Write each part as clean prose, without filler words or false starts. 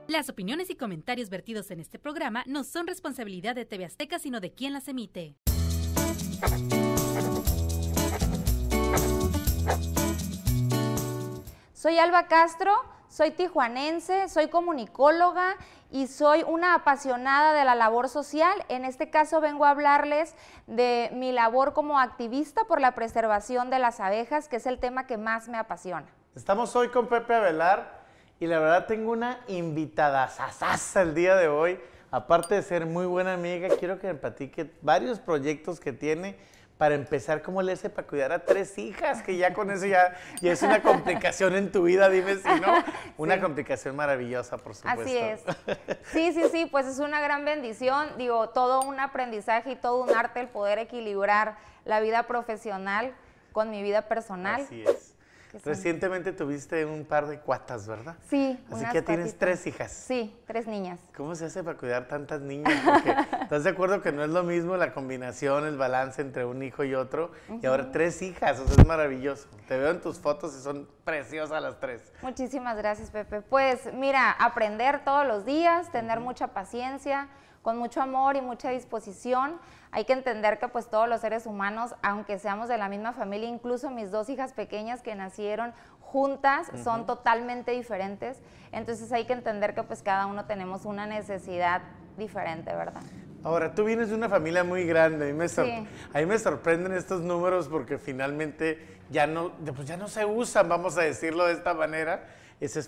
Las opiniones y comentarios vertidos en este programa no son responsabilidad de TV Azteca, sino de quien las emite. Soy Alba Castro, soy tijuanense, soy comunicóloga y soy una apasionada de la labor social. En este caso vengo a hablarles de mi labor como activista por la preservación de las abejas, que es el tema que más me apasiona. Estamos hoy con Pepe Avelar y la verdad tengo una invitada sasasa el día de hoy. Aparte de ser muy buena amiga, quiero que me platique varios proyectos que tiene para empezar. ¿Cómo le hace para cuidar a 3 hijas? Que ya con eso ya es una complicación en tu vida, dime si no. Una complicación maravillosa, por supuesto. Así es. Sí, pues es una gran bendición. Digo, todo un aprendizaje y todo un arte el poder equilibrar la vida profesional con mi vida personal. Así es. Recientemente tuviste un par de cuatas, ¿verdad? Sí, así que tienes 3 hijas. Sí, 3 niñas. ¿Cómo se hace para cuidar tantas niñas? Porque ¿estás de acuerdo que no es lo mismo la combinación, el balance entre un hijo y otro? Y ahora 3 hijas, o sea, es maravilloso. Te veo en tus fotos y son preciosas las 3. Muchísimas gracias, Pepe. Pues mira, aprender todos los días, tener mucha paciencia, con mucho amor y mucha disposición. Hay que entender que pues todos los seres humanos, aunque seamos de la misma familia, incluso mis 2 hijas pequeñas que nacieron juntas, son totalmente diferentes. Entonces hay que entender que pues cada uno tenemos una necesidad diferente, ¿verdad? Ahora, tú vienes de una familia muy grande. A mí me sorprenden estos números porque finalmente ya no se usan, vamos a decirlo de esta manera.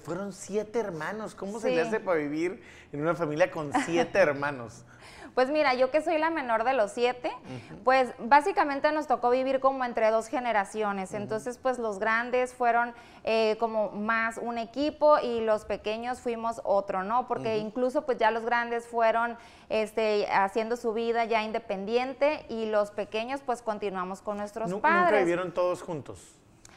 Fueron 7 hermanos. ¿Cómo se le hace para vivir en una familia con 7 hermanos? Pues mira, yo que soy la menor de los 7, pues básicamente nos tocó vivir como entre 2 generaciones. Entonces, pues los grandes fueron como más un equipo y los pequeños fuimos otro, ¿no? Porque incluso pues ya los grandes fueron haciendo su vida ya independiente y los pequeños pues continuamos con nuestros padres. ¿Nunca vivieron todos juntos?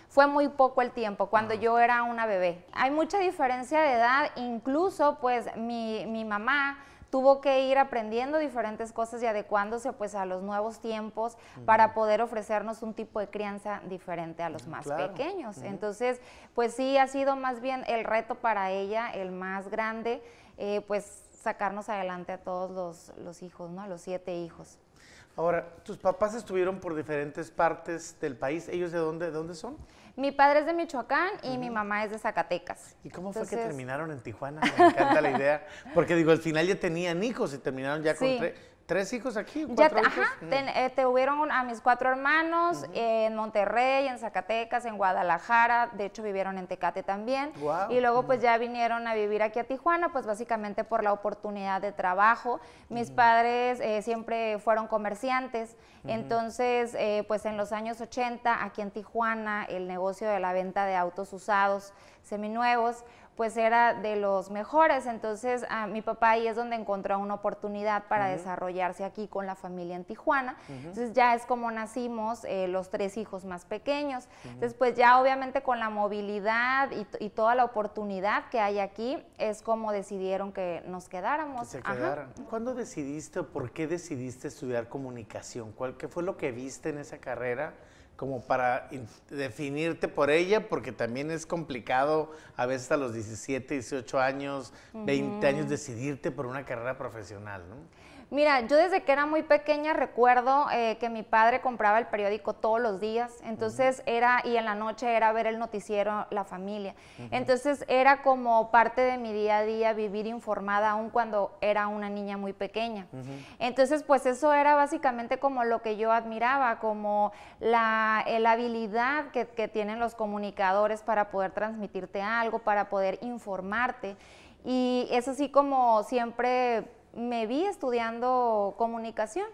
Fue muy poco el tiempo, cuando yo era una bebé. Hay mucha diferencia de edad, incluso pues mi mamá tuvo que ir aprendiendo diferentes cosas y adecuándose pues a los nuevos tiempos para poder ofrecernos un tipo de crianza diferente a los más pequeños. Entonces, pues sí, ha sido más bien el reto para ella, el más grande, pues sacarnos adelante a todos los hijos, ¿no? A los 7 hijos. Ahora, tus papás estuvieron por diferentes partes del país. ¿Ellos de dónde son? Mi padre es de Michoacán y mi mamá es de Zacatecas. ¿Y cómo fue que terminaron en Tijuana? Me encanta la idea. Porque digo, al final ya tenían hijos y terminaron ya con 3 hijos aquí, 4 hijos. Tuvieron a mis 4 hermanos en Monterrey, en Zacatecas, en Guadalajara. De hecho, vivieron en Tecate también. Wow. Y luego pues ya vinieron a vivir aquí a Tijuana, pues básicamente por la oportunidad de trabajo. Mis padres siempre fueron comerciantes. Entonces, pues en los años 80, aquí en Tijuana, el negocio de la venta de autos usados, seminuevos, pues era de los mejores. Entonces mi papá ahí es donde encontró una oportunidad para desarrollarse aquí con la familia en Tijuana. Entonces ya es como nacimos los 3 hijos más pequeños. Entonces pues ya obviamente con la movilidad y toda la oportunidad que hay aquí es como decidieron que nos quedáramos. Que se quedaran. ¿Cuándo decidiste o por qué decidiste estudiar comunicación? ¿Qué fue lo que viste en esa carrera como para definirte por ella? Porque también es complicado a veces a los 17, 18 años, 20 años decidirte por una carrera profesional, ¿no? Mira, yo desde que era muy pequeña recuerdo que mi padre compraba el periódico todos los días, entonces y en la noche era ver el noticiero La Familia. Entonces era como parte de mi día a día vivir informada aún cuando era una niña muy pequeña. Entonces pues eso era básicamente como lo que yo admiraba, como la habilidad que tienen los comunicadores para poder transmitirte algo, para poder informarte. Y es así como siempre me vi estudiando comunicación.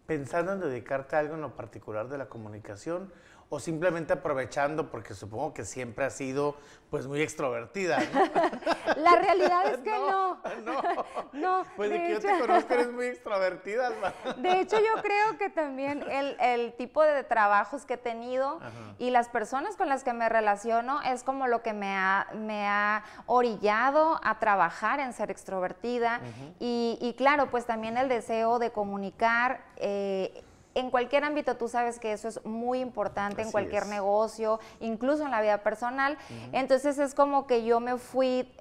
¿Pensando en dedicarte a algo en lo particular de la comunicación o simplemente aprovechando, porque supongo que siempre has sido pues muy extrovertida, ¿no? La realidad es que no. Pues de que yo te conozco eres muy extrovertida, ¿no? De hecho, yo creo que también el tipo de trabajos que he tenido y las personas con las que me relaciono es como lo que me ha orillado a trabajar en ser extrovertida y claro, pues también el deseo de comunicar. En cualquier ámbito tú sabes que eso es muy importante, en cualquier negocio, incluso en la vida personal. Entonces es como que yo me fui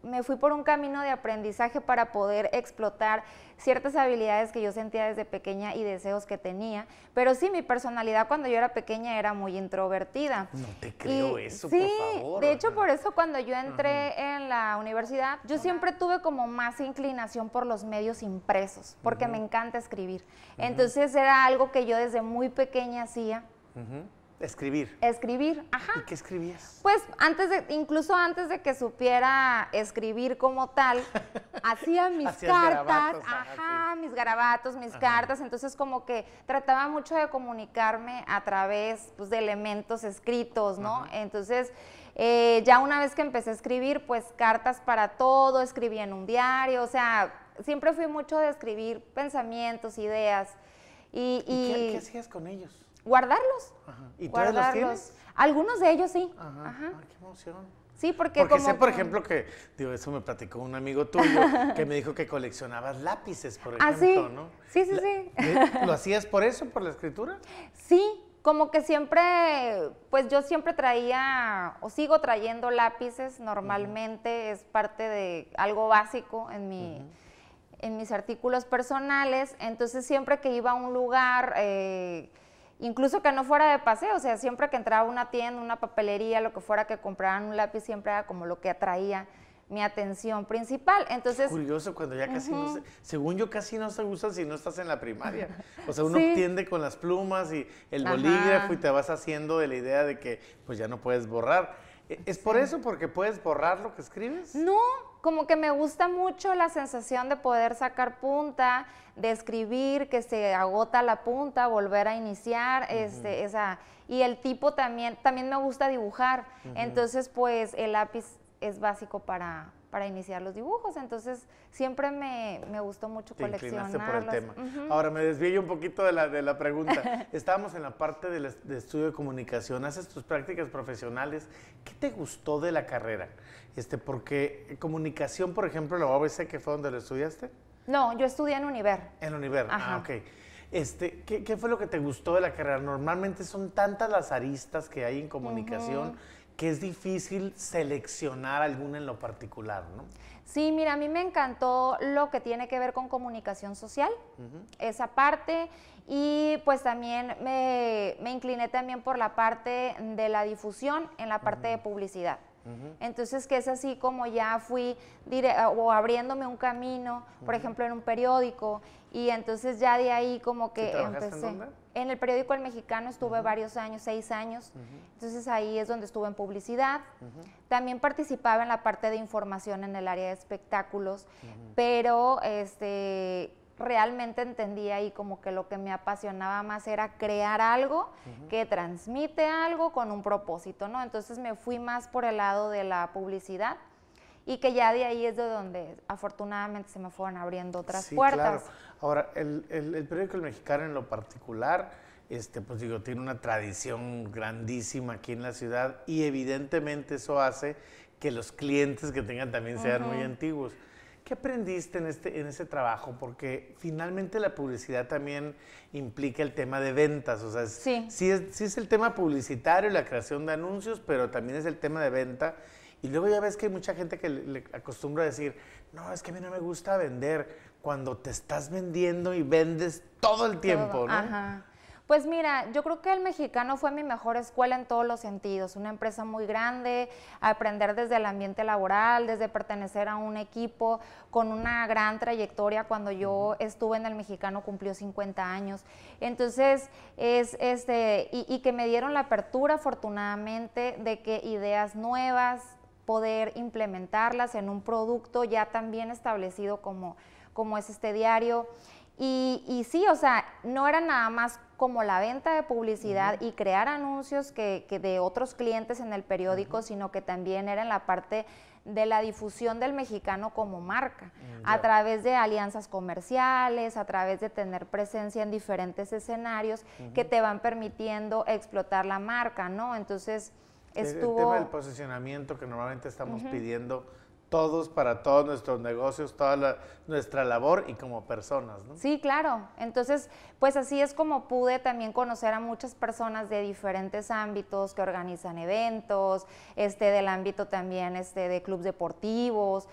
me fui por un camino de aprendizaje para poder explotar ciertas habilidades que yo sentía desde pequeña y deseos que tenía. Pero sí, mi personalidad cuando yo era pequeña era muy introvertida. No te creo eso, sí, por favor. De hecho, por eso cuando yo entré en la universidad, yo siempre tuve como más inclinación por los medios impresos, porque me encanta escribir. Entonces era algo que yo desde muy pequeña hacía. Escribir. Escribir, ajá. ¿Y qué escribías? Pues incluso antes de que supiera escribir como tal, hacía mis cartas, garabatos, mis garabatos, mis cartas, entonces como que trataba mucho de comunicarme a través, pues, de elementos escritos, ¿no? Entonces, ya una vez que empecé a escribir, pues cartas para todo, escribí en un diario, o sea, siempre fui mucho de escribir pensamientos, ideas. ¿Y qué hacías con ellos? Guardarlos. ¿Y tú los tienes? Algunos de ellos sí. Ay, qué emoción. Sí, porque sé, por ejemplo, que, digo, eso me platicó un amigo tuyo, que me dijo que coleccionabas lápices, por ejemplo, ¿no? Sí. ¿Lo hacías por eso, por la escritura? Sí, como que siempre, pues yo siempre traía, o sigo trayendo lápices, normalmente es parte de algo básico en mis artículos personales, entonces siempre que iba a un lugar, incluso que no fuera de paseo, o sea, siempre que entraba a una tienda, una papelería, lo que fuera que compraran un lápiz, siempre era como lo que atraía mi atención principal. Entonces, curioso, cuando ya casi no se, según yo, casi no se usa si no estás en la primaria. O sea, uno tiende con las plumas y el bolígrafo y te vas haciendo de la idea de que pues ya no puedes borrar. ¿Es por eso? ¿Porque puedes borrar lo que escribes? No, como que me gusta mucho la sensación de poder sacar punta, de escribir, que se agota la punta, volver a iniciar, y el tipo también me gusta dibujar, entonces pues el lápiz es básico para iniciar los dibujos, entonces siempre me gustó mucho coleccionarlos. Te inclinaste por el tema. Ahora me desvío un poquito de la pregunta. Estábamos en la parte de estudio de comunicación, haces tus prácticas profesionales. ¿Qué te gustó de la carrera? Porque comunicación, por ejemplo, la UABC, que fue donde lo estudiaste. No, yo estudié en Univer. En Univer, ok. ¿Qué fue lo que te gustó de la carrera? Normalmente son tantas las aristas que hay en comunicación que es difícil seleccionar alguna en lo particular, ¿no? Sí, mira, a mí me encantó lo que tiene que ver con comunicación social, esa parte, y pues también me incliné también por la parte de la difusión en la parte de publicidad. Entonces, que es así como ya fui abriéndome un camino, por ejemplo, en un periódico, y entonces ya de ahí como que empecé. ¿En dónde? En el periódico El Mexicano estuve varios años, 6 años, entonces ahí es donde estuve en publicidad. También participaba en la parte de información en el área de espectáculos, pero realmente entendí ahí como que lo que me apasionaba más era crear algo que transmite algo con un propósito, ¿no? Entonces me fui más por el lado de la publicidad y que ya de ahí es de donde afortunadamente se me fueron abriendo otras puertas. Claro. Ahora, el periódico El Mexicano en lo particular, pues digo, tiene una tradición grandísima aquí en la ciudad y evidentemente eso hace que los clientes que tengan también sean muy antiguos. ¿Qué aprendiste en ese trabajo? Porque finalmente la publicidad también implica el tema de ventas, o sea, sí es el tema publicitario y la creación de anuncios, pero también es el tema de venta. Y luego ya ves que hay mucha gente que le acostumbra a decir, no, es que a mí no me gusta vender, cuando te estás vendiendo y vendes todo el tiempo, ¿no? Ajá. Pues mira, yo creo que El Mexicano fue mi mejor escuela en todos los sentidos, una empresa muy grande, aprender desde el ambiente laboral, desde pertenecer a un equipo con una gran trayectoria. Cuando yo estuve en El Mexicano cumplió 50 años, entonces y que me dieron la apertura afortunadamente de que ideas nuevas, poder implementarlas en un producto ya también establecido como es este diario. Y sí, o sea, no era nada más como la venta de publicidad y crear anuncios que de otros clientes en el periódico, sino que también era en la parte de la difusión del Mexicano como marca, a través de alianzas comerciales, a través de tener presencia en diferentes escenarios que te van permitiendo explotar la marca, ¿no? Entonces, el tema del posicionamiento que normalmente estamos pidiendo todos para todos nuestros negocios, nuestra labor y como personas, ¿no? Sí, claro. Entonces, pues así es como pude también conocer a muchas personas de diferentes ámbitos que organizan eventos, del ámbito también de clubes deportivos,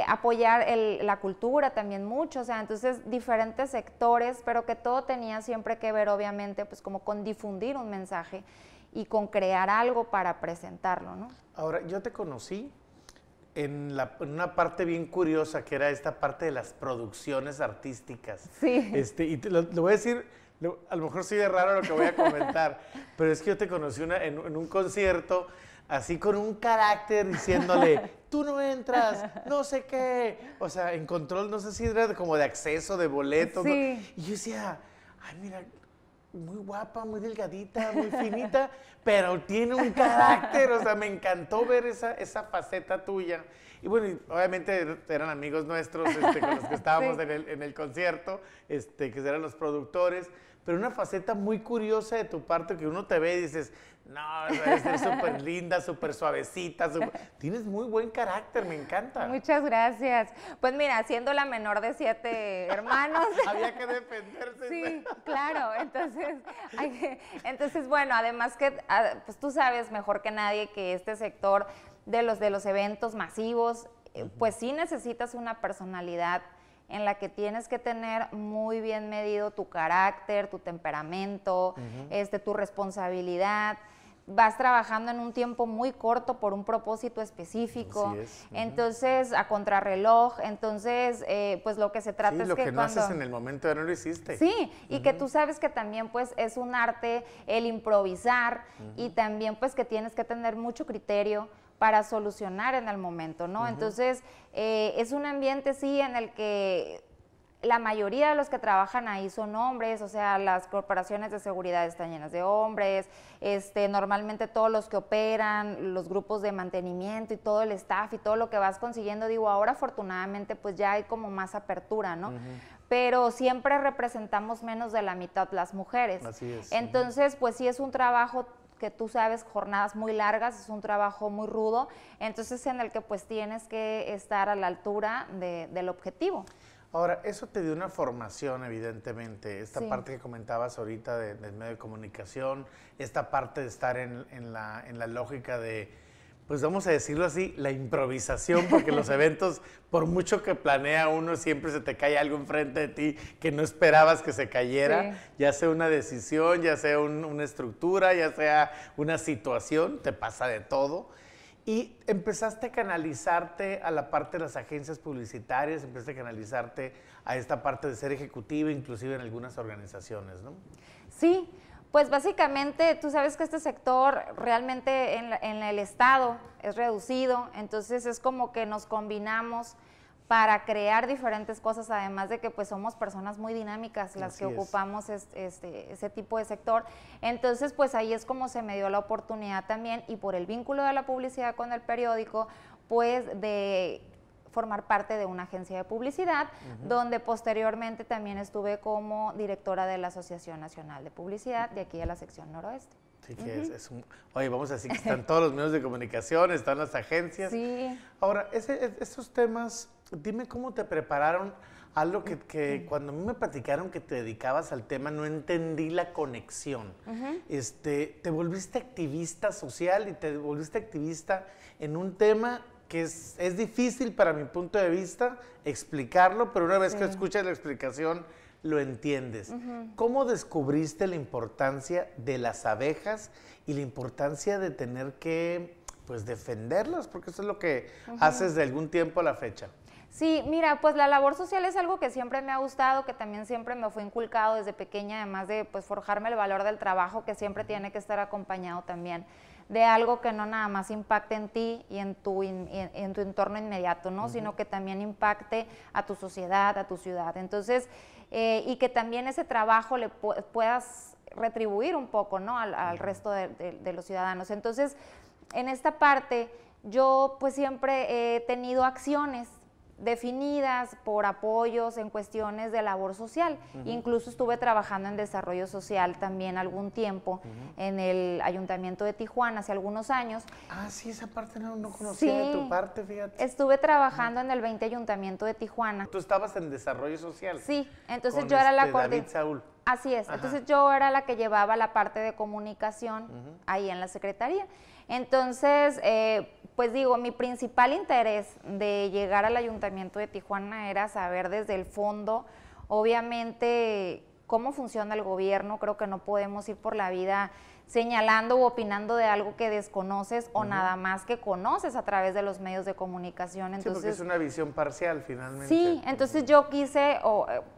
apoyar la cultura también mucho, o sea, entonces diferentes sectores, pero que todo tenía siempre que ver, obviamente, pues como con difundir un mensaje y con crear algo para presentarlo, ¿no? Ahora, yo te conocí en una parte bien curiosa, que era esta parte de las producciones artísticas. Sí. Y lo voy a decir, a lo mejor sí de raro lo que voy a comentar, pero es que yo te conocí en un concierto, así con un carácter diciéndole, tú no entras, no sé qué. O sea, en control, no sé si era como de acceso, de boletos. Sí. ¿No? Y yo decía, ay, mira, muy guapa, muy delgadita, muy finita, pero tiene un carácter, o sea, me encantó ver esa faceta tuya. Y bueno, obviamente eran amigos nuestros con los que estábamos sí. en el concierto, que eran los productores, pero una faceta muy curiosa de tu parte que uno te ve y dices, no, es súper linda, súper suavecita, tienes muy buen carácter, me encanta. Muchas gracias. Pues mira, siendo la menor de 7 hermanos. Había que defenderse. Sí, claro, entonces bueno, además que pues tú sabes mejor que nadie que este sector de los eventos masivos, pues sí necesitas una personalidad en la que tienes que tener muy bien medido tu carácter, tu temperamento, tu responsabilidad. Vas trabajando en un tiempo muy corto por un propósito específico, así es. Entonces a contrarreloj, entonces pues lo que se trata es que lo que no haces en el momento ya no lo hiciste. Sí, y que tú sabes que también pues es un arte el improvisar y también pues que tienes que tener mucho criterio para solucionar en el momento, ¿no? Entonces es un ambiente sí en el que la mayoría de los que trabajan ahí son hombres, o sea, las corporaciones de seguridad están llenas de hombres, normalmente todos los que operan, los grupos de mantenimiento y todo el staff y todo lo que vas consiguiendo, digo, ahora afortunadamente pues ya hay como más apertura, ¿no? Pero siempre representamos menos de la mitad las mujeres. Así es. Entonces, pues sí es un trabajo que tú sabes, jornadas muy largas, es un trabajo muy rudo, entonces en el que pues tienes que estar a la altura del objetivo. Ahora, eso te dio una formación, evidentemente, esta sí. parte que comentabas ahorita del medio de comunicación, esta parte de estar en la lógica de, pues vamos a decirlo así, la improvisación, porque los eventos, por mucho que planea uno, siempre se te cae algo enfrente de ti que no esperabas que se cayera, sí. Ya sea una decisión, ya sea una estructura, ya sea una situación, te pasa de todo. Y empezaste a canalizarte a la parte de las agencias publicitarias, empezaste a canalizarte a esta parte de ser ejecutiva, inclusive en algunas organizaciones, ¿no? Sí, pues básicamente tú sabes que este sector realmente en el Estado es reducido, entonces es como que nos combinamos para crear diferentes cosas, además de que pues somos personas muy dinámicas las que ocupamos ese tipo de sector. Entonces pues ahí es como se me dio la oportunidad también, y por el vínculo de la publicidad con el periódico, pues de formar parte de una agencia de publicidad, donde posteriormente también estuve como directora de la Asociación Nacional de Publicidad de aquí de la sección noroeste. Sí, que oye, vamos a decir que están todos los medios de comunicación, están las agencias. Sí. Ahora, esos temas, dime cómo te prepararon. Algo que cuando a mí me platicaron que te dedicabas al tema, no entendí la conexión. Te volviste activista social y te volviste activista en un tema que es difícil para mi punto de vista explicarlo, pero una vez que escuchas la explicación, lo entiendes. ¿Cómo descubriste la importancia de las abejas y la importancia de tener que, pues, defenderlas? Porque eso es lo que haces de algún tiempo a la fecha. Sí, mira, pues la labor social es algo que siempre me ha gustado, que también siempre me fue inculcado desde pequeña, además de pues forjarme el valor del trabajo, que siempre tiene que estar acompañado también de algo que no nada más impacte en ti y en tu entorno inmediato, ¿no? Sino que también impacte a tu sociedad, a tu ciudad. Entonces, y que también ese trabajo le puedas retribuir un poco, ¿no? Al resto de los ciudadanos. Entonces, en esta parte, yo pues siempre he tenido acciones definidas por apoyos en cuestiones de labor social. Incluso estuve trabajando en desarrollo social también algún tiempo en el Ayuntamiento de Tijuana hace algunos años. Ah, sí, esa parte no conocía de tu parte, fíjate. Estuve trabajando en el 20 Ayuntamiento de Tijuana. ¿Tú estabas en desarrollo social? Sí, entonces con yo era la David Saúl. Así es, entonces yo era la que llevaba la parte de comunicación ahí en la Secretaría. Entonces, pues digo, mi principal interés de llegar al Ayuntamiento de Tijuana era saber desde el fondo, obviamente, cómo funciona el gobierno. Creo que no podemos ir por la vida señalando u opinando de algo que desconoces o nada más que conoces a través de los medios de comunicación. Entonces, sí, porque es una visión parcial finalmente. Sí, entonces yo quise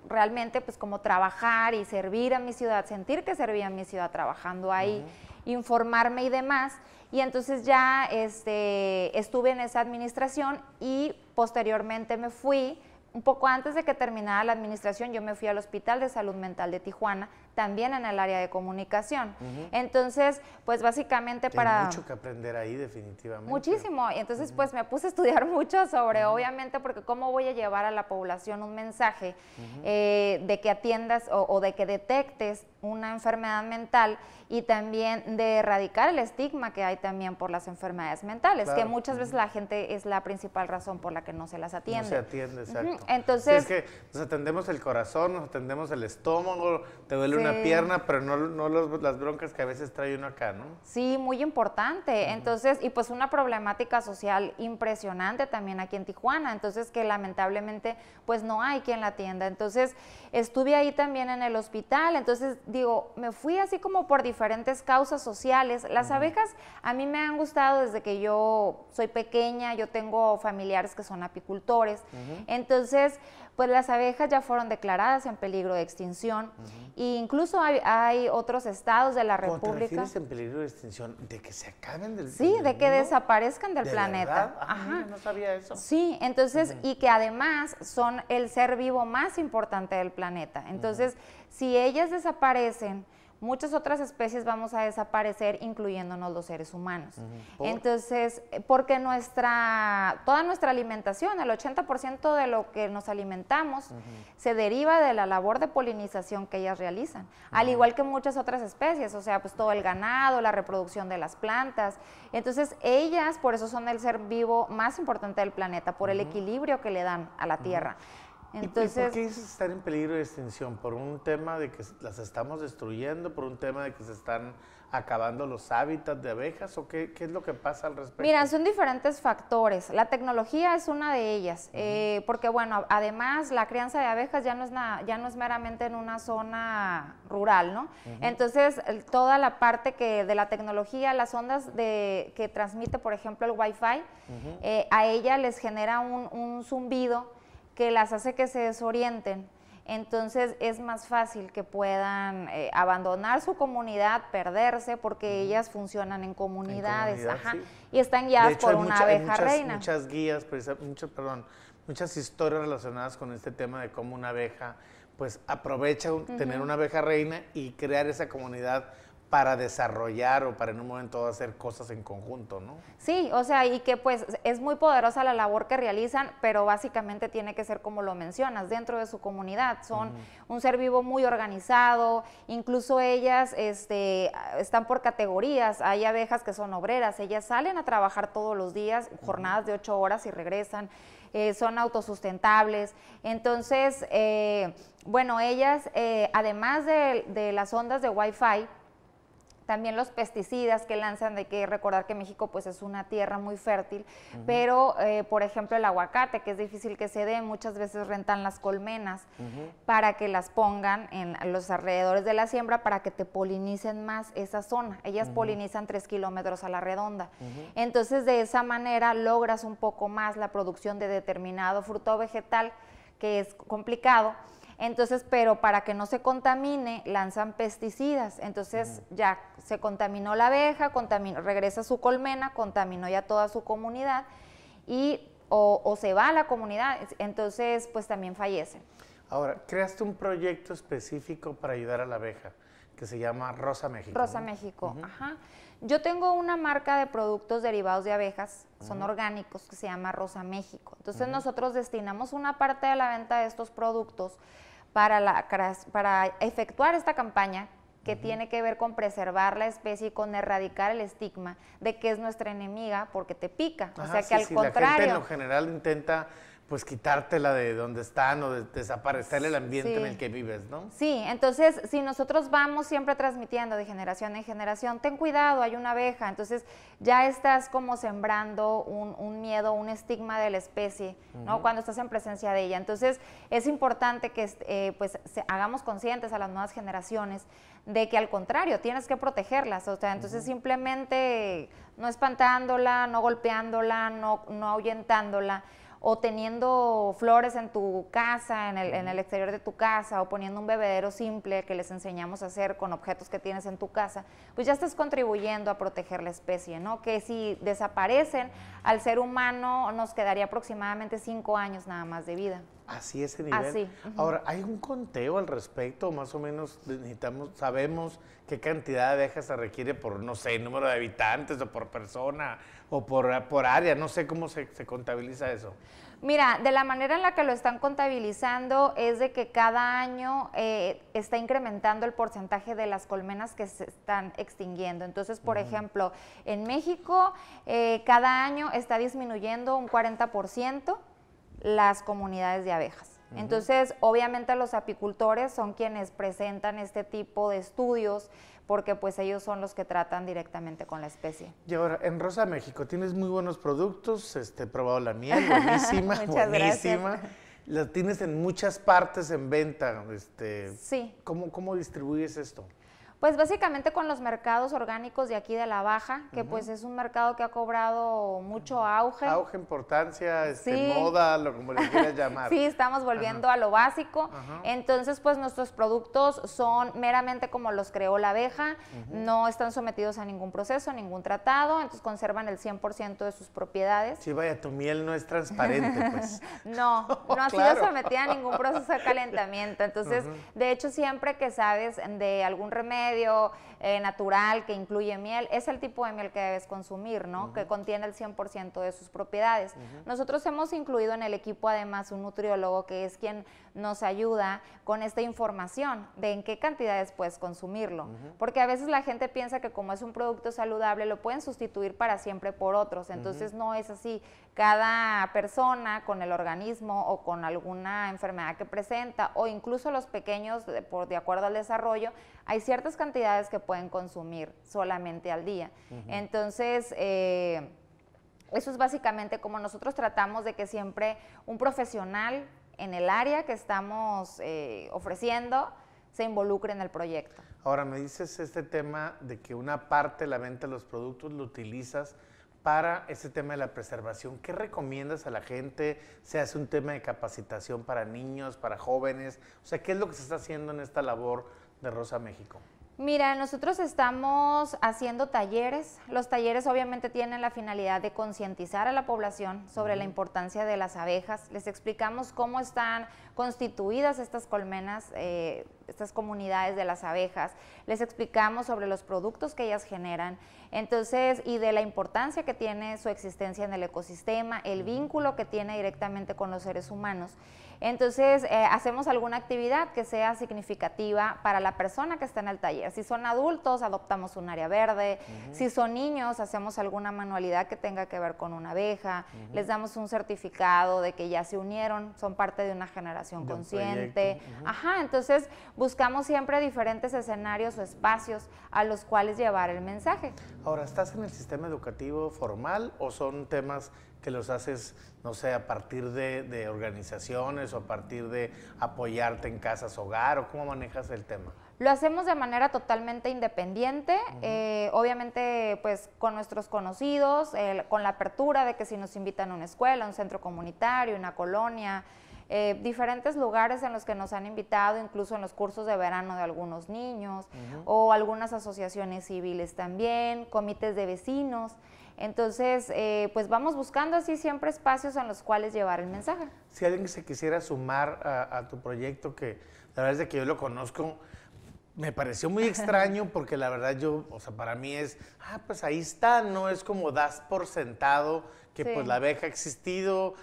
realmente pues como trabajar y servir a mi ciudad, sentir que servía a mi ciudad trabajando ahí, informarme y demás. Y entonces ya estuve en esa administración y posteriormente me fui, un poco antes de que terminara la administración, yo me fui al Hospital de Salud Mental de Tijuana, también en el área de comunicación. Entonces, pues básicamente Hay mucho que aprender ahí, definitivamente. Muchísimo. Y entonces, pues me puse a estudiar mucho sobre, obviamente, porque cómo voy a llevar a la población un mensaje de que atiendas o de que detectes una enfermedad mental y también de erradicar el estigma que hay también por las enfermedades mentales, que muchas veces la gente es la principal razón por la que no se las atiende. No se atiende, exacto. Entonces, sí, es que nos atendemos el corazón, nos atendemos el estómago, te duele una pierna, pero no las broncas que a veces trae uno acá, ¿no? Sí, muy importante. Entonces, y pues una problemática social impresionante también aquí en Tijuana, entonces que lamentablemente pues no hay quien la atienda. Entonces, estuve ahí también en el hospital, entonces digo, me fui así como por diferentes causas sociales. Las abejas a mí me han gustado desde que yo soy pequeña, yo tengo familiares que son apicultores, entonces pues las abejas ya fueron declaradas en peligro de extinción e incluso hay otros estados de la República. ¿Cómo te refieres en peligro de extinción? ¿De que se acaben del Sí, del de que mundo? desaparezcan del ¿De planeta. verdad? Mira, no sabía eso. Sí, entonces, y que además son el ser vivo más importante del planeta. Entonces, si ellas desaparecen, muchas otras especies vamos a desaparecer, incluyéndonos los seres humanos. Entonces, porque toda nuestra alimentación, el 80% de lo que nos alimentamos, se deriva de la labor de polinización que ellas realizan, al igual que muchas otras especies, o sea, pues todo el ganado, la reproducción de las plantas. Entonces, ellas, por eso son el ser vivo más importante del planeta, por el equilibrio que le dan a la Tierra. Entonces, ¿Y por qué dices estar en peligro de extinción? ¿Por un tema de que las estamos destruyendo? ¿Por un tema de que se están acabando los hábitats de abejas? ¿O qué es lo que pasa al respecto? Mira, son diferentes factores. La tecnología es una de ellas, porque bueno, además la crianza de abejas ya no es meramente en una zona rural, ¿no? Entonces, toda la parte de la tecnología, las ondas que transmite, por ejemplo, el Wi-Fi, a ella les genera un zumbido que las hace que se desorienten. Entonces es más fácil que puedan abandonar su comunidad, perderse, porque ellas funcionan en comunidades, sí. y están guiadas por una abeja reina. Muchas guías, muchas historias relacionadas con este tema de cómo una abeja pues aprovecha tener una abeja reina y crear esa comunidad para desarrollar o para en un momento dado hacer cosas en conjunto, ¿no? Sí, o sea, y que pues es muy poderosa la labor que realizan, pero básicamente tiene que ser como lo mencionas, dentro de su comunidad. Son un ser vivo muy organizado, incluso ellas están por categorías. Hay abejas que son obreras, ellas salen a trabajar todos los días, jornadas de 8 horas y regresan. Son autosustentables. Entonces, bueno, ellas, además de las ondas de Wi-Fi, también los pesticidas que lanzan, hay que recordar que México pues es una tierra muy fértil, pero por ejemplo el aguacate, que es difícil que se dé, muchas veces rentan las colmenas para que las pongan en los alrededores de la siembra para que te polinicen más esa zona. Ellas polinizan 3 kilómetros a la redonda. Entonces de esa manera logras un poco más la producción de determinado fruto vegetal, que es complicado. Entonces, pero para que no se contamine, lanzan pesticidas. Entonces, ya se contaminó la abeja, regresa a su colmena, contaminó ya toda su comunidad y o se va a la comunidad, entonces, pues también fallecen. Ahora, creaste un proyecto específico para ayudar a la abeja, que se llama Rosa México. Rosa México, ajá. Yo tengo una marca de productos derivados de abejas, son orgánicos, que se llama Rosa México. Entonces nosotros destinamos una parte de la venta de estos productos para efectuar esta campaña que tiene que ver con preservar la especie y con erradicar el estigma de que es nuestra enemiga porque te pica. Ajá, o sea que al contrario. La gente en lo general intenta pues quitártela de donde están o desaparecer el ambiente en el que vives, ¿no? Sí, entonces si nosotros vamos siempre transmitiendo de generación en generación, ten cuidado, hay una abeja, entonces ya estás como sembrando un miedo, un estigma de la especie, ¿no? Cuando estás en presencia de ella. Entonces es importante que hagamos conscientes a las nuevas generaciones de que al contrario, tienes que protegerlas, o sea, entonces simplemente no espantándola, no golpeándola, no ahuyentándola, o teniendo flores en tu casa, en el exterior de tu casa, o poniendo un bebedero simple que les enseñamos a hacer con objetos que tienes en tu casa, pues ya estás contribuyendo a proteger la especie, ¿no? Que si desaparecen, al ser humano nos quedaría aproximadamente 5 años nada más de vida. Así ese nivel. Así. Ahora, ¿hay un conteo al respecto? Más o menos sabemos qué cantidad de abejas se requiere por, no sé, número de habitantes o por persona o por área, no sé cómo se contabiliza eso. Mira, de la manera en la que lo están contabilizando es de que cada año está incrementando el porcentaje de las colmenas que se están extinguiendo. Entonces, por ejemplo, en México cada año está disminuyendo un 40% las comunidades de abejas. Entonces, obviamente los apicultores son quienes presentan este tipo de estudios porque pues ellos son los que tratan directamente con la especie. Y ahora, en Rosa México tienes muy buenos productos, he probado la miel, buenísima, buenísima. Gracias. La tienes en muchas partes en venta. Sí. ¿Cómo distribuyes esto? Pues básicamente con los mercados orgánicos de aquí de La Baja, que pues es un mercado que ha cobrado mucho auge. Auge, importancia, moda, como le quieras llamar. Sí, estamos volviendo a lo básico. Entonces, pues nuestros productos son meramente como los creó la abeja, no están sometidos a ningún proceso, a ningún tratado, entonces conservan el 100% de sus propiedades. Sí, vaya, tu miel no es transparente, pues. No ha sido sometida a ningún proceso de calentamiento. Entonces, de hecho, siempre que sabes de algún remedio natural que incluye miel, es el tipo de miel que debes consumir, ¿no? Que contiene el 100% de sus propiedades. Nosotros hemos incluido en el equipo además un nutriólogo que es quien nos ayuda con esta información de en qué cantidades puedes consumirlo, porque a veces la gente piensa que como es un producto saludable lo pueden sustituir para siempre por otros, entonces no es así. Cada persona con el organismo o con alguna enfermedad que presenta o incluso los pequeños de acuerdo al desarrollo, hay ciertas cantidades que pueden consumir solamente al día. Entonces, eso es básicamente como nosotros tratamos de que siempre un profesional en el área que estamos ofreciendo se involucre en el proyecto. Ahora, me dices este tema de que una parte de la venta de los productos lo utilizas para ese tema de la preservación. ¿Qué recomiendas a la gente? ¿Se hace un tema de capacitación para niños, para jóvenes? O sea, ¿qué es lo que se está haciendo en esta labor de Rosa México? Mira, nosotros estamos haciendo talleres. Los talleres obviamente tienen la finalidad de concientizar a la población sobre la importancia de las abejas. Les explicamos cómo están constituidas estas colmenas, estas comunidades de las abejas. Les explicamos sobre los productos que ellas generan. Entonces, y de la importancia que tiene su existencia en el ecosistema, el vínculo que tiene directamente con los seres humanos. Entonces, hacemos alguna actividad que sea significativa para la persona que está en el taller. Si son adultos, adoptamos un área verde. Si son niños, hacemos alguna manualidad que tenga que ver con una abeja. Les damos un certificado de que ya se unieron, son parte de una generación consciente. Entonces, buscamos siempre diferentes escenarios o espacios a los cuales llevar el mensaje. Ahora, ¿estás en el sistema educativo formal o son temas que los haces, no sé, a partir de organizaciones o a partir de apoyarte en casas hogar, o cómo manejas el tema? Lo hacemos de manera totalmente independiente, obviamente pues con nuestros conocidos, con la apertura de que si nos invitan a una escuela, a un centro comunitario, una colonia, diferentes lugares en los que nos han invitado, incluso en los cursos de verano de algunos niños, o algunas asociaciones civiles también, comités de vecinos. Entonces, pues vamos buscando así siempre espacios en los cuales llevar el mensaje. Si alguien se quisiera sumar a tu proyecto, que la verdad es que yo lo conozco, me pareció muy extraño porque la verdad yo, o sea, para mí es, pues ahí está, no es como das por sentado que pues la abeja ha existido,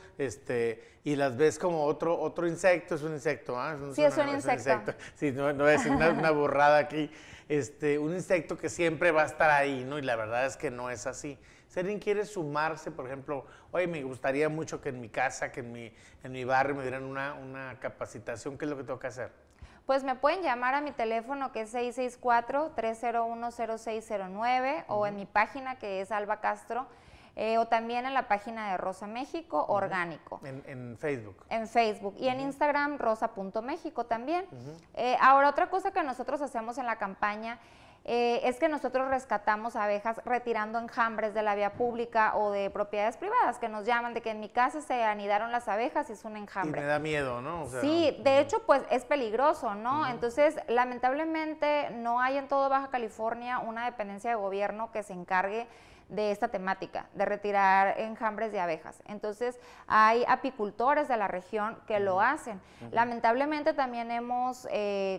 y las ves como otro insecto, es un insecto, Sí, es un insecto. Sí, no voy a decir una burrada aquí, un insecto que siempre va a estar ahí, ¿no? Y la verdad es que no es así. Si alguien quiere sumarse, por ejemplo, oye, me gustaría mucho que en mi casa, que en mi barrio me dieran una capacitación, ¿qué es lo que tengo que hacer? Pues me pueden llamar a mi teléfono que es 664-301-0609 o en mi página que es Alba Castro, o también en la página de Rosa México, Orgánico. En Facebook. En Facebook. Y en Instagram, rosa.méxico también. Ahora, otra cosa que nosotros hacemos en la campaña es que nosotros rescatamos abejas retirando enjambres de la vía pública o de propiedades privadas, que nos llaman de que en mi casa se anidaron las abejas y es un enjambre. Y me da miedo, ¿no? O sea, sí, de hecho, pues es peligroso, ¿no? Entonces, lamentablemente, no hay en todo Baja California una dependencia de gobierno que se encargue de esta temática, de retirar enjambres de abejas. Entonces, hay apicultores de la región que lo hacen. Lamentablemente, también hemos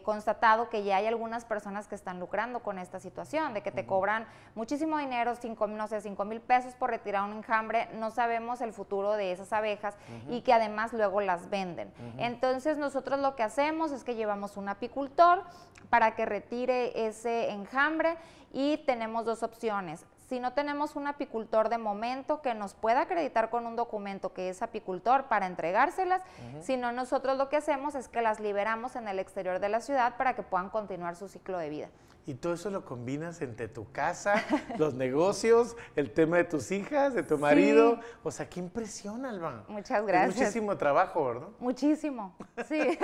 constatado que ya hay algunas personas que están lucrando con esta situación, de que te cobran muchísimo dinero, 5,000 pesos por retirar un enjambre, no sabemos el futuro de esas abejas y que además luego las venden. Entonces, nosotros lo que hacemos es que llevamos un apicultor para que retire ese enjambre y tenemos dos opciones. Si no tenemos un apicultor de momento que nos pueda acreditar con un documento que es apicultor para entregárselas, si no, nosotros lo que hacemos es que las liberamos en el exterior de la ciudad para que puedan continuar su ciclo de vida. Y todo eso lo combinas entre tu casa, los negocios, el tema de tus hijas, de tu marido. O sea, qué impresión, Alba. Muchas gracias. Es muchísimo trabajo, ¿verdad? Muchísimo, sí.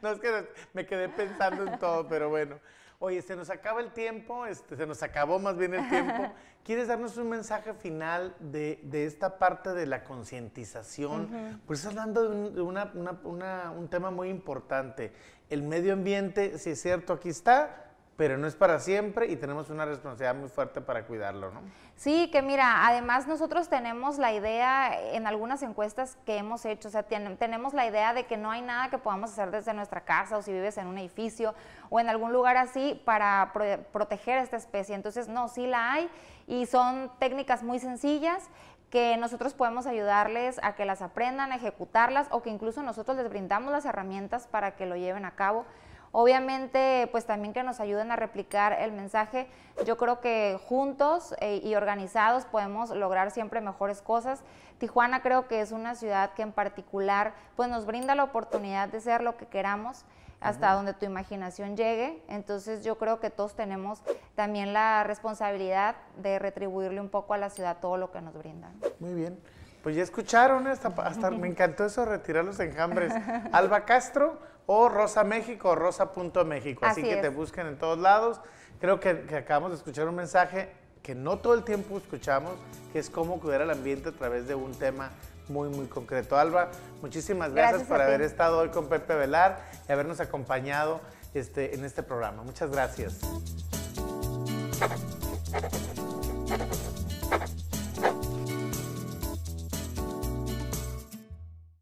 No, es que me quedé pensando en todo, pero bueno. Oye, se nos acaba el tiempo, se nos acabó más bien el tiempo. ¿Quieres darnos un mensaje final de esta parte de la concientización? Pues estás hablando de un tema muy importante. El medio ambiente, si es cierto, aquí está, pero no es para siempre y tenemos una responsabilidad muy fuerte para cuidarlo, ¿no? Sí, que mira, además nosotros tenemos la idea en algunas encuestas que hemos hecho, o sea, tenemos la idea de que no hay nada que podamos hacer desde nuestra casa o si vives en un edificio o en algún lugar así para proteger a esta especie. Entonces, no, sí la hay y son técnicas muy sencillas que nosotros podemos ayudarles a que las aprendan, a ejecutarlas o que incluso nosotros les brindamos las herramientas para que lo lleven a cabo. Obviamente, pues también que nos ayuden a replicar el mensaje. Yo creo que juntos y organizados podemos lograr siempre mejores cosas. Tijuana creo que es una ciudad que en particular pues nos brinda la oportunidad de ser lo que queramos hasta donde tu imaginación llegue. Entonces yo creo que todos tenemos también la responsabilidad de retribuirle un poco a la ciudad todo lo que nos brindan. Muy bien. Pues ya escucharon, hasta me encantó eso de retirar los enjambres. Alba Castro o Rosa México o rosa.méxico. Así que te busquen en todos lados. Creo que acabamos de escuchar un mensaje que no todo el tiempo escuchamos, que es cómo cuidar el ambiente a través de un tema muy, muy concreto. Alba, muchísimas gracias por haber estado hoy con Pepe Velar y habernos acompañado en este programa. Muchas gracias.